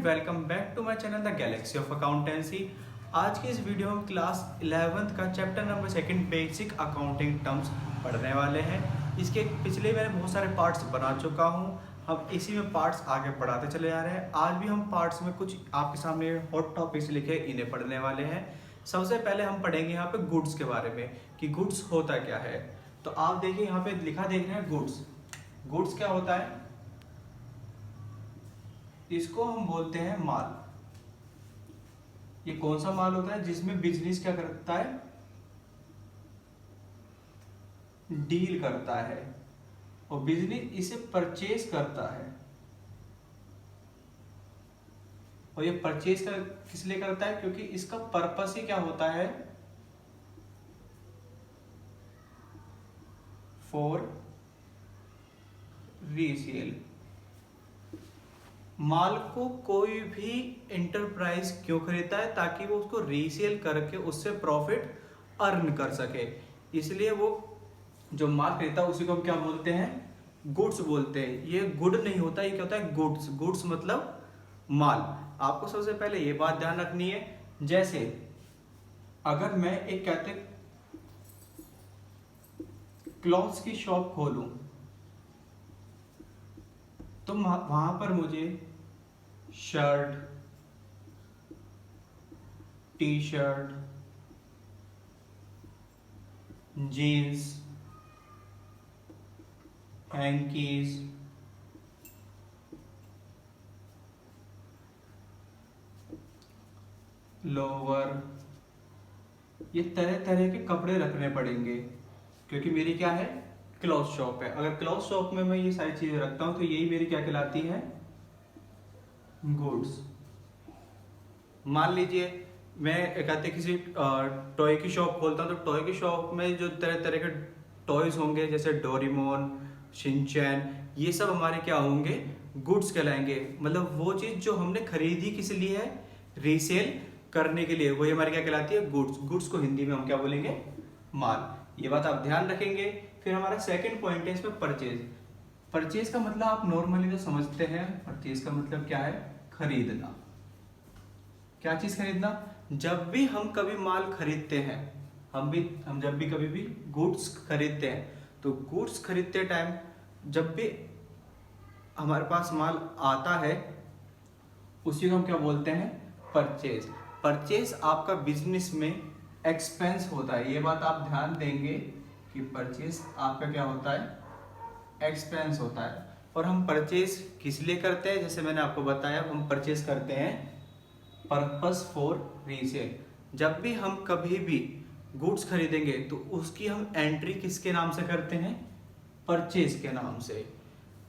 Welcome back to my channel the galaxy of accountancy. आज की इस वीडियो में क्लास 11th का chapter number 2 basic accounting terms पढ़ने वाले हैं। इसके पिछले मैंने बहुत सारे पार्ट्स बना चुका हूं। हम इसी में पार्ट्स आगे पढ़ाते चले जा रहे हैं। आज भी हम पार्ट्स में कुछ आपके सामने हॉट टॉपिक्स लिखे इन्हें पढ़ने वाले हैं। सबसे पहले हम पढ़ेंगे यहाँ पे गुड्स के बारे में कि गुड्स होता क्या है। तो आप देखिए यहाँ पे लिखा देख रहे हैं गुड्स। गुड्स क्या होता है? इसको हम बोलते हैं माल। ये कौन सा माल होता है जिसमें बिजनेस क्या करता है? डील करता है और बिजनेस इसे परचेज करता है। और ये परचेज किस लिए करता है? क्योंकि इसका पर्पस ही क्या होता है? For resale. माल को कोई भी एंटरप्राइज क्यों खरीदता है? ताकि वो उसको रीसेल करके उससे प्रॉफिट अर्न कर सके। इसलिए वो जो माल खरीदता है उसी को हम क्या बोलते हैं? गुड्स बोलते हैं। ये गुड नहीं होता, ये क्या होता है? गुड्स। गुड्स मतलब माल। आपको सबसे पहले ये बात ध्यान रखनी है, जैसे अगर मैं एक कहते क्लॉथ्स की शॉप खोलूं तो वहां पर मुझे shirt, T shirt, jeans, hankies, lower, ये तरह तरह के कपड़े रखने पड़ेंगे क्योंकि मेरी क्या है? क्लॉथ शॉप है। अगर क्लॉथ शॉप में मैं ये सारी चीजें रखता हूं तो यही मेरी क्या कहलाती है? गुड्स। मान लीजिए मैं कहते किसी टॉय की शॉप खोलता हूं तो टॉय की शॉप में जो तरह तरह के टॉयज होंगे जैसे डोरेमोन, शिनचैन, ये सब हमारे क्या होंगे? गुड्स कहलाएंगे। मतलब वो चीज जो हमने खरीदी किस लिए है? रीसेल करने के लिए, वही हमारी क्या कहलाती है? गुड्स। गुड्स को हिंदी में हम क्या बोलेंगे? माल। ये बात आप ध्यान रखेंगे। फिर हमारा सेकंड पॉइंट है इसमें परचेज। परचेज का मतलब आप नॉर्मली जो समझते हैं, परचेज का मतलब क्या है? खरीदना। क्या चीज खरीदना? जब भी हम कभी माल खरीदते हैं, हम जब भी कभी भी गुड्स खरीदते हैं तो गुड्स खरीदते टाइम जब भी हमारे पास माल आता है उसी को हम क्या बोलते हैं? परचेज। परचेज आपका बिजनेस में एक्सपेंस होता है। ये बात आप ध्यान देंगे कि परचेज आपका क्या होता है? एक्सपेंस होता है। और हम परचेज किस लिए करते हैं? जैसे मैंने आपको बताया, हम परचेज करते हैं पर्पस फॉर रीसेल। जब भी हम कभी भी गुड्स खरीदेंगे तो उसकी हम एंट्री किसके नाम से करते हैं? परचेज के नाम से।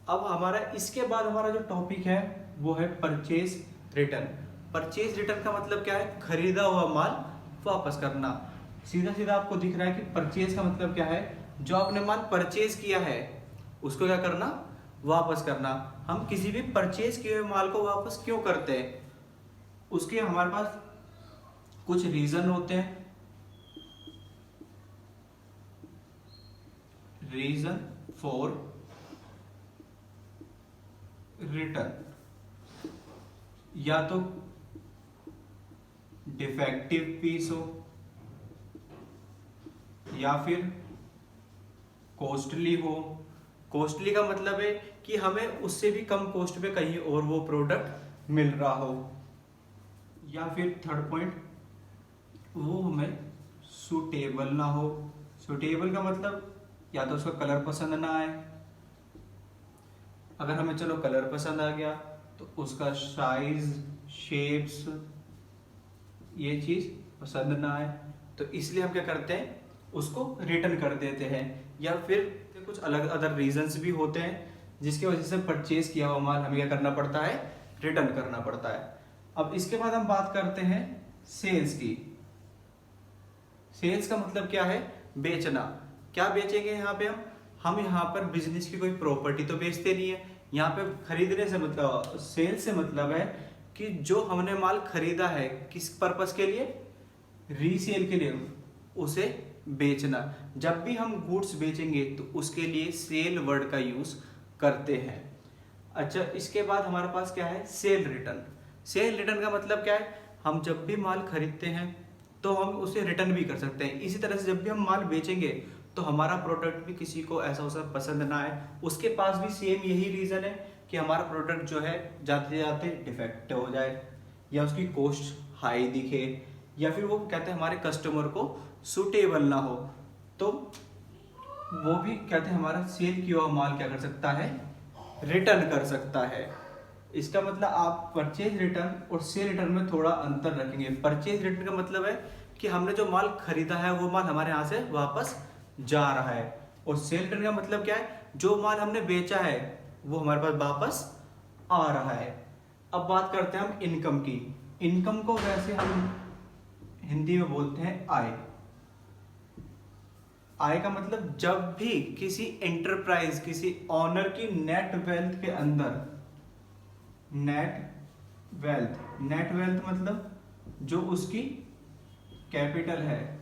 अब हमारा इसके बाद हमारा जो टॉपिक है वो है परचेज रिटर्न। परचेज रिटर्न का मतलब क्या है? खरीदा हुआ माल वापस करना। सीधा सीधा आपको दिख रहा है कि परचेज का मतलब क्या है? जो आपने माल परचेज किया है उसको क्या करना? वापस करना। हम किसी भी परचेज किए हुए माल को वापस क्यों करते हैं? उसके हमारे पास कुछ रीजन होते हैं। रीजन फॉर रिटर्न, या तो डिफेक्टिव पीस हो या फिर कॉस्टली हो। कॉस्टली का मतलब है कि हमें उससे भी कम कॉस्ट पे कहीं और वो प्रोडक्ट मिल रहा हो। या फिर थर्ड पॉइंट, वो हमें सूटेबल ना हो। सूटेबल का मतलब या तो उसका कलर पसंद ना आए। अगर हमें चलो कलर पसंद आ गया तो उसका साइज, शेप्स, ये चीज पसंद ना आए तो इसलिए हम क्या करते हैं? उसको रिटर्न कर देते हैं। या फिर कुछ अलग अदर रीजंस भी होते हैं जिसकी वजह से परचेज किया हुआ माल हमें क्या करना पड़ता है? रिटर्न करना पड़ता है। अब इसके बाद हम बात करते हैं सेल्स की। सेल्स का मतलब क्या है? बेचना। क्या बेचेंगे यहाँ पे हम यहाँ पर बिजनेस की कोई प्रॉपर्टी तो बेचते नहीं है। यहाँ पे खरीदने से मतलब, सेल्स से मतलब है कि जो हमने माल खरीदा है किस पर्पस के लिए? रीसेल के लिए, उसे बेचना। जब भी हम गुड्स बेचेंगे तो उसके लिए सेल वर्ड का यूज करते हैं। अच्छा, इसके बाद हमारे पास क्या है? Cell return. सेल रिटर्न का मतलब क्या है, हम जब भी माल खरीदते हैं तो हम उसे रिटर्न भी कर सकते हैं। इसी तरह से जब भी हम माल बेचेंगे तो हमारा प्रोडक्ट भी किसी को ऐसा वैसा पसंद ना आए, उसके पास भी सेम यही रीज़न है कि हमारा प्रोडक्ट जो है जाते जाते डिफेक्ट हो जाए, या उसकी कॉस्ट हाई दिखे, या फिर वो कहते हैं हमारे कस्टमर को सूटेबल ना हो, तो वो भी कहते हैं हमारा सेल किया हुआ माल क्या कर सकता है, रिटर्न कर सकता है। इसका मतलब आप परचेज रिटर्न और सेल रिटर्न में थोड़ा अंतर रखेंगे। परचेज रिटर्न का मतलब है कि हमने जो माल खरीदा है वो माल हमारे यहाँ से वापस जा रहा है, और सेल रिटर्न का मतलब क्या है, जो माल हमने बेचा है वो हमारे पास वापस आ रहा है। अब बात करते हैं हम इनकम की। इनकम को वैसे हम हिंदी में बोलते हैं आय। आय का मतलब जब भी किसी एंटरप्राइज, किसी ऑनर की नेट वेल्थ के अंदर, नेट वेल्थ मतलब जो उसकी कैपिटल है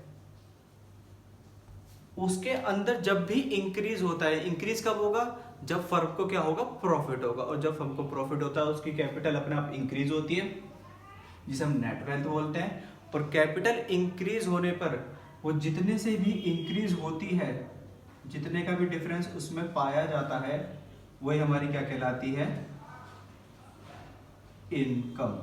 उसके अंदर जब भी इंक्रीज होता है, इंक्रीज कब होगा, जब फर्म को क्या होगा, प्रॉफिट होगा, और जब फर्म को प्रॉफिट होता है उसकी कैपिटल अपने आप इंक्रीज होती है, जिसे हम नेट वेल्थ बोलते हैं। और कैपिटल इंक्रीज होने पर वो जितने से भी इंक्रीज होती है, जितने का भी डिफरेंस उसमें पाया जाता है, वही हमारी क्या कहलाती है, इनकम।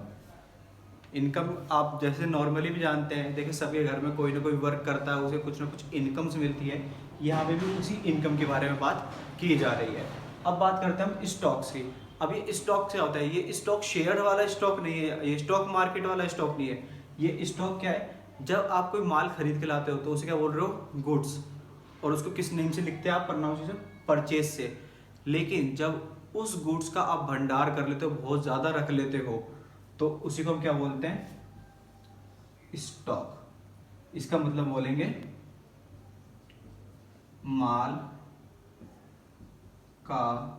इनकम आप जैसे नॉर्मली भी जानते हैं, देखिए सबके घर में कोई ना कोई वर्क करता है, उसे कुछ ना कुछ इनकम्स मिलती है। यहाँ पे भी उसी इनकम के बारे में बात की जा रही है। अब बात करते हैं हम स्टॉक्स की। अब ये स्टॉक क्या होता है, ये स्टॉक शेयर वाला स्टॉक नहीं है, ये स्टॉक मार्केट वाला स्टॉक नहीं है। ये स्टॉक क्या है, जब आप कोई माल खरीद के लाते हो तो उसे क्या बोल रहे हो, गुड्स, और उसको किस नेम से लिखते हैं आप, प्रोनाउंसिएशन परचेज से। लेकिन जब उस गुड्स का आप भंडार कर लेते हो, बहुत ज़्यादा रख लेते हो, तो उसी को हम क्या बोलते हैं, स्टॉक। इसका मतलब बोलेंगे माल का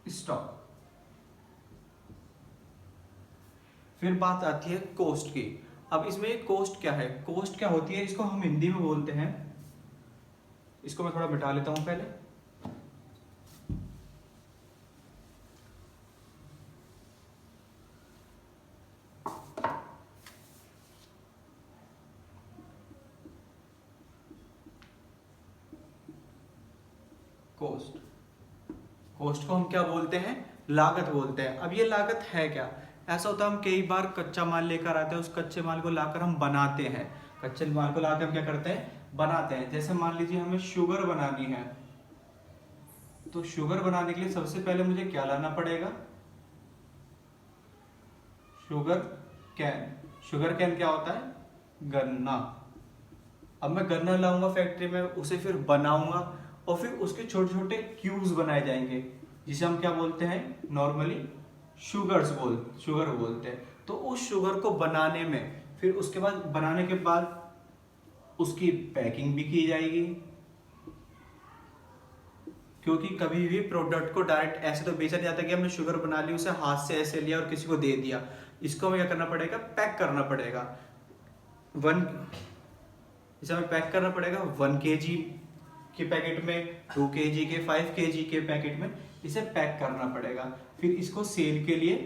स्टॉक। फिर बात आती है कॉस्ट की। अब इसमें कॉस्ट क्या है, कॉस्ट क्या होती है, इसको हम हिंदी में बोलते हैं, इसको मैं थोड़ा मिटा लेता हूं पहले। कॉस्ट, कॉस्ट को हम क्या बोलते हैं, लागत बोलते हैं। अब ये लागत है क्या, ऐसा होता है हम कई बार कच्चा माल लेकर आते हैं, उस कच्चे माल को लाकर हम बनाते हैं, कच्चे माल को लाकर हम क्या करते हैं, बनाते हैं। जैसे मान लीजिए हमें शुगर बनानी है, तो शुगर बनाने के लिए सबसे पहले मुझे क्या लाना पड़ेगा, शुगर कैन। शुगर कैन क्या होता है, गन्ना। अब मैं गन्ना लाऊंगा फैक्ट्री में, उसे फिर बनाऊंगा, और फिर उसके छोटे छोटे क्यूब्स बनाए जाएंगे, जिसे हम क्या बोलते हैं, नॉर्मली शुगर बोलते हैं। तो उस शुगर को बनाने में, फिर उसके बाद बनाने के बाद उसकी पैकिंग भी की जाएगी, क्योंकि कभी भी प्रोडक्ट को डायरेक्ट ऐसे तो बेचा नहीं जाता कि हमने शुगर बना ली, उसे हाथ से ऐसे लिया और किसी को दे दिया। इसको हमें क्या करना पड़ेगा, पैक करना पड़ेगा। इसे हमें पैक करना पड़ेगा 1 kg के पैकेट में, 2 kg के, 5 kg के पैकेट में, इसे पैक करना पड़ेगा। फिर इसको सेल के लिए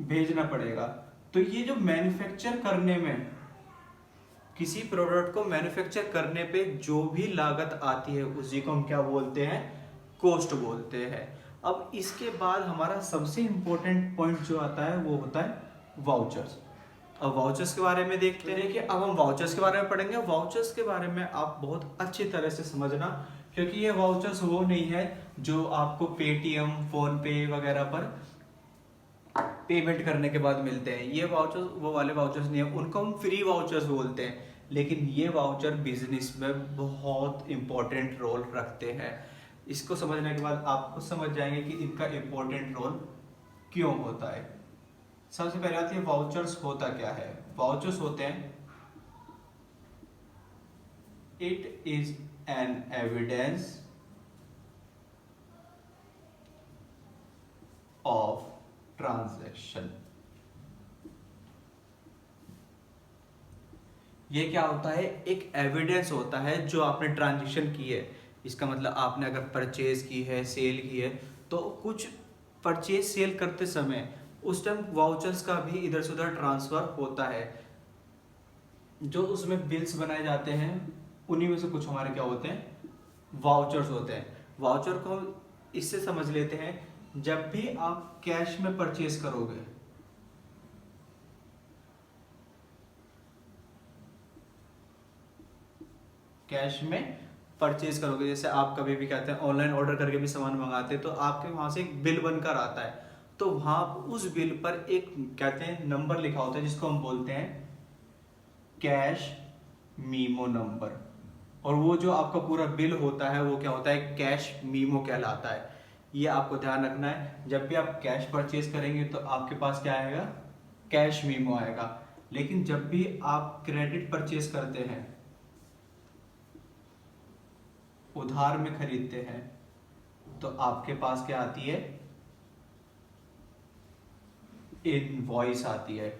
भेजना पड़ेगा। तो ये जो मैन्युफैक्चर करने में, किसी प्रोडक्ट को मैन्युफैक्चर करने पे जो भी लागत आती है उसी को हम क्या बोलते हैं, कॉस्ट बोलते हैं। अब इसके बाद हमारा सबसे इंपॉर्टेंट पॉइंट जो आता है वो होता है वाउचर्स। अब वाउचर्स के बारे में देखते हैं कि अब हम वाउचर्स के बारे में पढ़ेंगे। वाउचर्स के बारे में आप बहुत अच्छी तरह से समझना, क्योंकि ये वाउचर्स वो नहीं है जो आपको पेटीएम, फोन पे वगैरह पर पेमेंट करने के बाद मिलते हैं। ये वाउचर्स वो वाले वाउचर्स नहीं है, उनको हम फ्री वाउचर्स बोलते हैं। लेकिन ये वाउचर बिजनेस में बहुत इंपॉर्टेंट रोल रखते हैं। इसको समझने के बाद आप खुद समझ जाएंगे कि इनका इंपॉर्टेंट रोल क्यों होता है। सबसे पहले बात, ये वाउचर्स होता क्या है। वाउचर्स होते हैं, it is an evidence of transaction. ये क्या होता है, एक एविडेंस होता है जो आपने ट्रांजैक्शन की है। इसका मतलब आपने अगर परचेज की है, सेल की है, तो कुछ परचेज सेल करते समय उस टाइम वाउचर्स का भी इधर से उधर ट्रांसफर होता है। जो उसमें बिल्स बनाए जाते हैं उन्हीं में से कुछ हमारे क्या होते हैं, वाउचर्स होते हैं। वाउचर को इससे समझ लेते हैं, जब भी आप कैश में परचेज करोगे, कैश में परचेज करोगे, जैसे आप कभी भी कहते हैं ऑनलाइन ऑर्डर करके भी सामान मंगाते हैं, तो आपके वहां से एक बिल बनकर आता है, तो वहां उस बिल पर एक कहते हैं नंबर लिखा होता है जिसको हम बोलते हैं कैश मीमो नंबर। और वो जो आपका पूरा बिल होता है वो क्या होता है, कैश मीमो कहलाता है। ये आपको ध्यान रखना है, जब भी आप कैश परचेज करेंगे तो आपके पास क्या आएगा, कैश मीमो आएगा। लेकिन जब भी आप क्रेडिट परचेज करते हैं, उधार में खरीदते हैं, तो आपके पास क्या आती है, इनवॉइस आती है।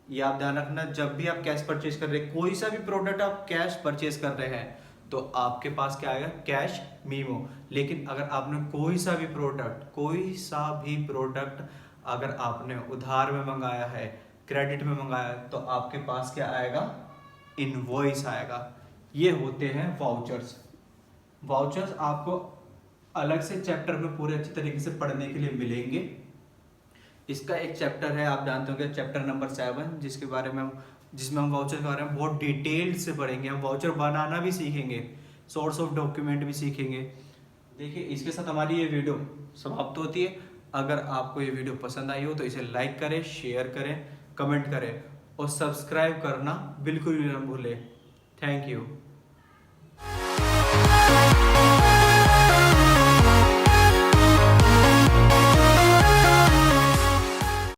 ये आप ध्यान रखना, जब भी आप कैश परचेज कर रहे हैं, कोई सा भी प्रोडक्ट आप कैश परचेज कर रहे हैं, तो आपके पास क्या आएगा, कैश मीमो। लेकिन अगर आपने कोई सा भी प्रोडक्ट अगर आपने उधार में मंगाया है, क्रेडिट में मंगाया है, तो आपके पास क्या आएगा, इनवॉइस आएगा। ये होते हैं वाउचर्स। वाउचर्स आपको अलग से चैप्टर में पूरे अच्छी तरीके से पढ़ने के लिए मिलेंगे। इसका एक चैप्टर है, आप जानते होंगे, चैप्टर नंबर 7, जिसमें हम वाउचर के बारे में बहुत डिटेल से पढ़ेंगे। हम वाउचर बनाना भी सीखेंगे, सोर्स ऑफ डॉक्यूमेंट भी सीखेंगे। देखिए, इसके साथ हमारी ये वीडियो समाप्त होती है। अगर आपको ये वीडियो पसंद आई हो तो इसे लाइक करें, शेयर करें, कमेंट करें और सब्सक्राइब करना बिल्कुल भी ना भूलें। Thank you.